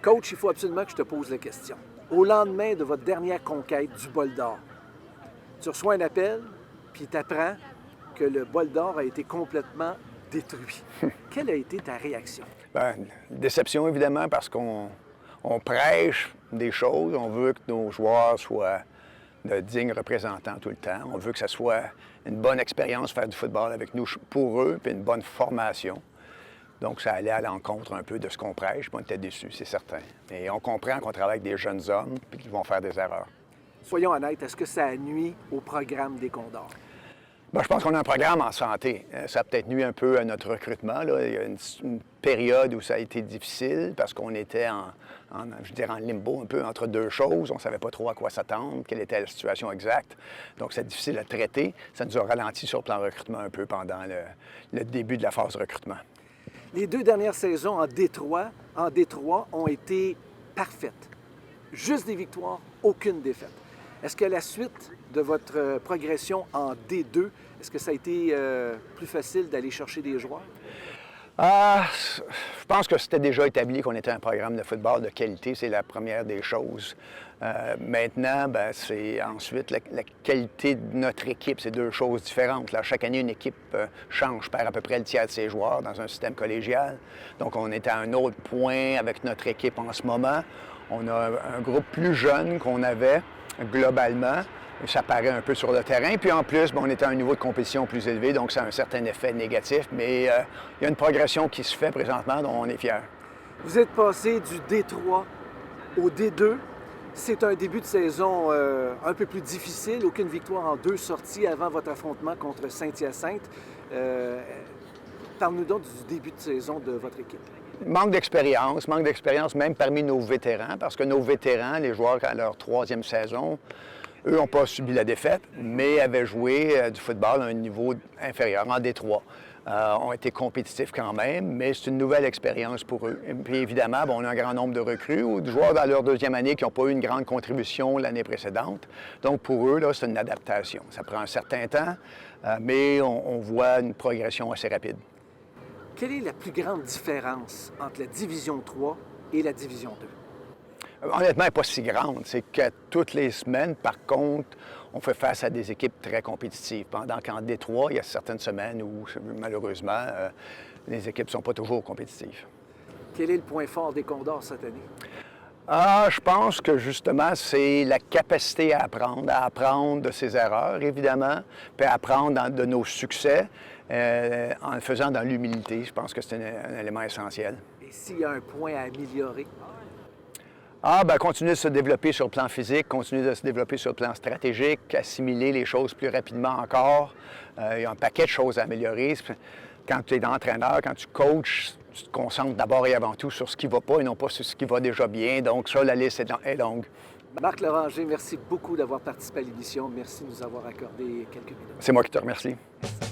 Coach, il faut absolument que je te pose la question. Au lendemain de votre dernière conquête du bol d'or, tu reçois un appel, puis tu apprends que le bol d'or a été complètement détruit. Quelle a été ta réaction? Bien, déception, évidemment, parce qu'on prêche des choses. On veut que nos joueurs soient de dignes représentants tout le temps. On veut que ça soit une bonne expérience faire du football avec nous pour eux, puis une bonne formation. Donc, ça allait à l'encontre un peu de ce qu'on prêche, puis on était déçus, c'est certain. Et on comprend qu'on travaille avec des jeunes hommes, puis qu'ils vont faire des erreurs. Soyons honnêtes, est-ce que ça nuit au programme des Condors? Bien, je pense qu'on a un programme en santé. Ça a peut-être nuit un peu à notre recrutement, là. Il y a une période où ça a été difficile parce qu'on était en limbo un peu entre deux choses. On ne savait pas trop à quoi s'attendre, quelle était la situation exacte. Donc, c'est difficile à traiter. Ça nous a ralenti sur le plan recrutement un peu pendant le début de la phase de recrutement. Les 2 dernières saisons en Détroit ont été parfaites. Juste des victoires, aucune défaite. Est-ce que la suite de votre progression en D2, est-ce que ça a été plus facile d'aller chercher des joueurs? Je pense que c'était déjà établi qu'on était un programme de football de qualité, c'est la première des choses. Maintenant, bien, c'est ensuite la qualité de notre équipe, c'est deux choses différentes. Là, chaque année, une équipe change, perd à peu près le tiers de ses joueurs dans un système collégial. Donc, on est à un autre point avec notre équipe en ce moment. On a un groupe plus jeune qu'on avait globalement. Ça paraît un peu sur le terrain. Puis en plus, on est à un niveau de compétition plus élevé, donc ça a un certain effet négatif. Mais il y a une progression qui se fait présentement, dont on est fiers. Vous êtes passé du D3 au D2. C'est un début de saison un peu plus difficile. Aucune victoire en 2 sorties avant votre affrontement contre Saint-Hyacinthe. Parle-nous donc du début de saison de votre équipe. Manque d'expérience même parmi nos vétérans, parce que nos vétérans, les joueurs à leur 3e saison, eux n'ont pas subi la défaite, mais avaient joué du football à un niveau inférieur, en D3. Ont été compétitifs quand même, mais c'est une nouvelle expérience pour eux. Et puis évidemment, on a un grand nombre de recrues ou de joueurs dans leur 2e année qui n'ont pas eu une grande contribution l'année précédente. Donc pour eux, là, c'est une adaptation. Ça prend un certain temps, mais on voit une progression assez rapide. Quelle est la plus grande différence entre la Division 3 et la Division 2? Honnêtement, elle n'est pas si grande. C'est que toutes les semaines, par contre, on fait face à des équipes très compétitives. Pendant qu'en Détroit, il y a certaines semaines où, malheureusement, les équipes ne sont pas toujours compétitives. Quel est le point fort des Condors cette année? Je pense que justement, c'est la capacité à apprendre de ses erreurs, évidemment, puis à apprendre de nos succès en le faisant dans l'humilité. Je pense que c'est un élément essentiel. Et s'il y a un point à améliorer? Continuer de se développer sur le plan physique, continuer de se développer sur le plan stratégique, assimiler les choses plus rapidement encore. Il y a un paquet de choses à améliorer. Quand tu es entraîneur, quand tu coaches, tu te concentres d'abord et avant tout sur ce qui ne va pas et non pas sur ce qui va déjà bien. Donc ça, la liste est longue. Marc Loranger, merci beaucoup d'avoir participé à l'émission. Merci de nous avoir accordé quelques minutes. C'est moi qui te remercie. Merci.